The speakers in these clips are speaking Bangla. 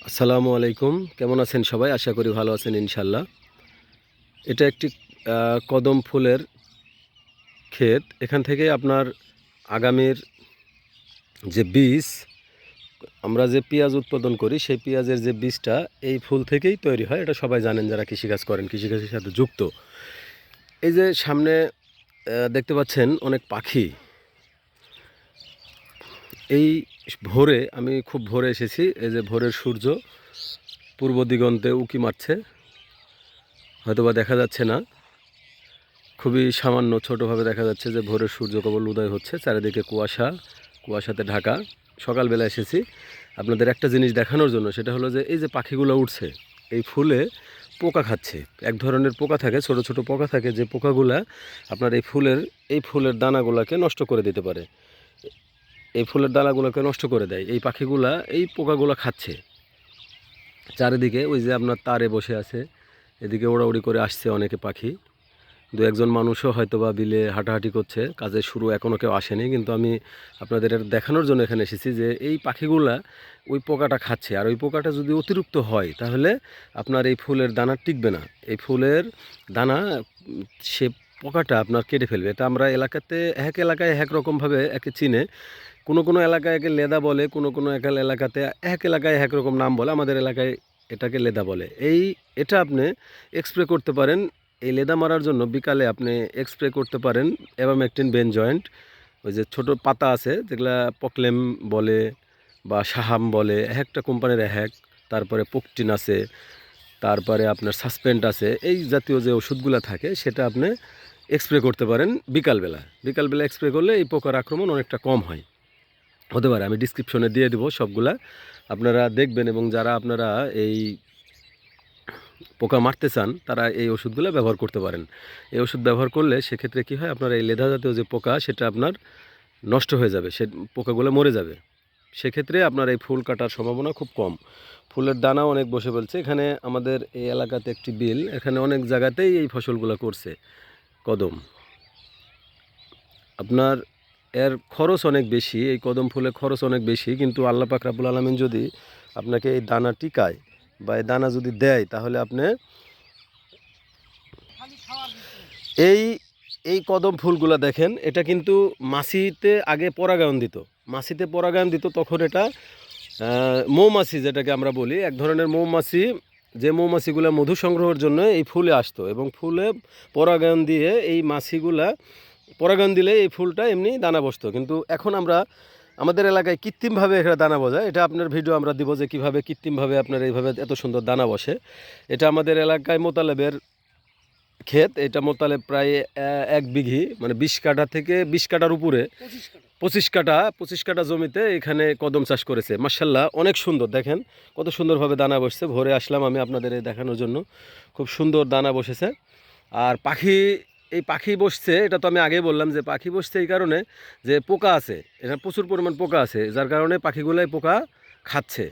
আসসালামু আলাইকুম। কেমন আছেন সবাই? আশা করি ভালো আছেন ইনশাল্লাহ। এটা একটি কদম ফুলের ক্ষেত। এখান থেকে আপনার আগামীর যে বীজ, আমরা যে পেঁয়াজ উৎপাদন করি সেই পেঁয়াজের যে বীজটা এই ফুল থেকেই তৈরি হয়। এটা সবাই জানেন যারা কৃষিকাজ করেন, কৃষিকাজের সাথে যুক্ত। এই যে সামনে দেখতে পাচ্ছেন অনেক পাখি। এই ভোরে আমি খুব ভোরে এসেছি। এই যে ভোরের সূর্য পূর্ব দিগন্তে উঁকি মারছে, হয়তোবা দেখা যাচ্ছে না, খুবই সামান্য ছোটোভাবে দেখা যাচ্ছে যে ভোরের সূর্য কেবল উদয় হচ্ছে, চারিদিকে কুয়াশাতে ঢাকা। সকালবেলা এসেছি আপনাদের একটা জিনিস দেখানোর জন্য, সেটা হলো যে এই যে পাখিগুলো উঠছে এই ফুলে পোকা খাচ্ছে। এক ধরনের পোকা থাকে, ছোট ছোট পোকা থাকে, যে পোকাগুলা আপনার এই ফুলের দানাগুলোকে নষ্ট করে দিতে পারে। এই ফুলের দানাগুলোকে নষ্ট করে দেয় এই পাখিগুলা, এই পোকাগুলো খাচ্ছে। চারিদিকে ওই যে আপনার তারে বসে আছে, এদিকে ওড়াউড়ি করে আসছে অনেকে পাখি। দু একজন মানুষও হয়তো বা বিলে হাঁটাহাঁটি করছে, কাজের শুরু এখনও কেউ আসেনি, কিন্তু আমি আপনাদের এটা দেখানোর জন্য এখানে এসেছি যে এই পাখিগুলা ওই পোকাটা খাচ্ছে। আর ওই পোকাটা যদি অতিরিক্ত হয় তাহলে আপনার এই ফুলের দানা টিকবে না। এই ফুলের দানা সে পোকাটা আপনার কেটে ফেলবে। এটা আমরা এলাকাতে এক এলাকায় এক রকমভাবে একে চিনে। কোনো কোনো এলাকায় একে লেদা বলে, কোনো কোনো এলাকাতে এক এলাকায় এক রকম নাম বলে। আমাদের এলাকায় এটাকে লেদা বলে। এটা আপনি স্প্রে করতে পারেন। এই লেদা মারার জন্য বিকালে আপনি স্প্রে করতে পারেন অ্যাবামেকটিন বেনজয়েন্ট। ওই যে ছোটো পাতা আছে যেগুলা পকলেম বলে বা সাহাম বলে, একটা কোম্পানির তারপরে পোকটিন আছে, তারপরে আপনার সাসপেন্ট আছে, এই জাতীয় যে ওষুধগুলো থাকে সেটা আপনি স্প্রে করতে পারেন বিকালবেলা স্প্রে করলে এই পোকার আক্রমণ অনেকটা কম হয়। হতে পারে, আমি ডিসক্রিপশনে দিয়ে দেবো সবগুলা, আপনারা দেখবেন। এবং যারা আপনারা এই পোকা মারতে চান তারা এই ওষুধগুলো ব্যবহার করতে পারেন। এই ওষুধ ব্যবহার করলে সেক্ষেত্রে কী হয়, আপনার এই লেদা জাতীয় যে পোকা সেটা আপনার নষ্ট হয়ে যাবে, সে পোকাগুলো মরে যাবে। সেক্ষেত্রে আপনার এই ফুল কাটার সম্ভাবনা খুব কম। ফুলের দানাও অনেক বসে ফেলছে। এখানে আমাদের এই এলাকাতে একটি বিল, এখানে অনেক জায়গাতেই এই ফসলগুলো করছে কদম। আপনার এর খরচ অনেক বেশি, এই কদম ফুলের খরচ অনেক বেশি, কিন্তু আল্লাহ পাক রাব্বুল আলামিন যদি আপনাকে এই দানা টিকায় বা এই দানা যদি দেয় তাহলে আপনি এই এই কদম ফুলগুলো দেখেন, এটা কিন্তু মাছিতে আগে পরাগায়ন দিত তখন এটা মৌমাছি, যেটাকে আমরা বলি এক ধরনের মৌমাছি, যে মৌমাছিগুলো মধু সংগ্রহের জন্য এই ফুলে আসতো এবং ফুলে পরাগায়ন দিয়ে এই মাছিগুলা পরাগায়ন দিলে এই ফুলটা এমনি দানা বসতো। কিন্তু এখন আমরা আমাদের এলাকায় কৃত্রিমভাবে এখানে দানা বসায়। এটা আপনার ভিডিও আমরা দিব যে কীভাবে কৃত্রিমভাবে আপনার এইভাবে এত সুন্দর দানা বসে। এটা আমাদের এলাকায় মোতালেবের ক্ষেত। এটা মোতালেব প্রায় 1 বিঘি, মানে 20 কাঠা থেকে 20 কাঠার উপরে 25 কাঠা জমিতে এখানে কদম চাষ করেছে। মাশাআল্লাহ অনেক সুন্দর, দেখেন কত সুন্দরভাবে দানা বসছে। ভোরে আসলাম আমি আপনাদের এই দেখানোর জন্য, খুব সুন্দর দানা বসেছে। আর এই পাখি বসছে, এটা তো আমি আগেই বললাম যে পাখি বসছে এই কারণে যে পোকা আছে, এখানে প্রচুর পরিমাণ পোকা আছে, যার কারণে পাখিগুলাই পোকা খাচ্ছে।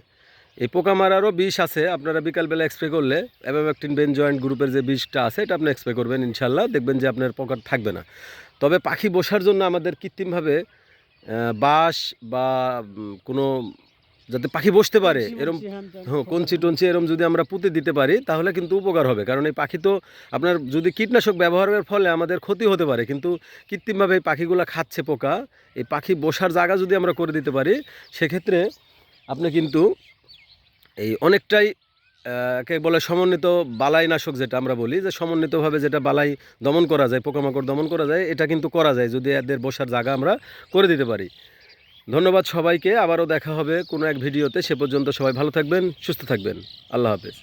এই পোকা মারারও বিষ আছে, আপনারা বিকালবেলা স্প্রে করলে অ্যাবামেকটিন বেনজয়েন্ট গ্রুপের যে বিষটা আছে এটা আপনি স্প্রে করবেন, ইনশাল্লাহ দেখবেন যে আপনার পোকা থাকবে না। তবে পাখি বসার জন্য আমাদের কৃত্রিমভাবে বাঁশ বা কোনো যাতে পাখি বসতে পারে এরম, হ্যাঁ কঞ্চি টঞ্চি এরম যদি আমরা পুঁতে দিতে পারি তাহলে কিন্তু উপকার হবে। কারণ এই পাখি তো আপনার যদি কীটনাশক ব্যবহারের ফলে আমাদের ক্ষতি হতে পারে, কিন্তু কৃত্রিমভাবে এই পাখিগুলো খাচ্ছে পোকা। এই পাখি বসার জায়গা যদি আমরা করে দিতে পারি সেক্ষেত্রে আপনি কিন্তু এই অনেকটাই কে বলে সমন্বিত বালাইনাশক, যেটা আমরা বলি যে সমন্বিতভাবে যেটা বালাই দমন করা যায়, পোকামাকড় দমন করা যায়, এটা কিন্তু করা যায় যদি এদের বসার জায়গা আমরা করে দিতে পারি। ধন্যবাদ সবাইকে, আবারও দেখা হবে কোনো এক ভিডিওতে। সে পর্যন্ত সবাই ভালো থাকবেন, সুস্থ থাকবেন। আল্লাহ হাফেজ।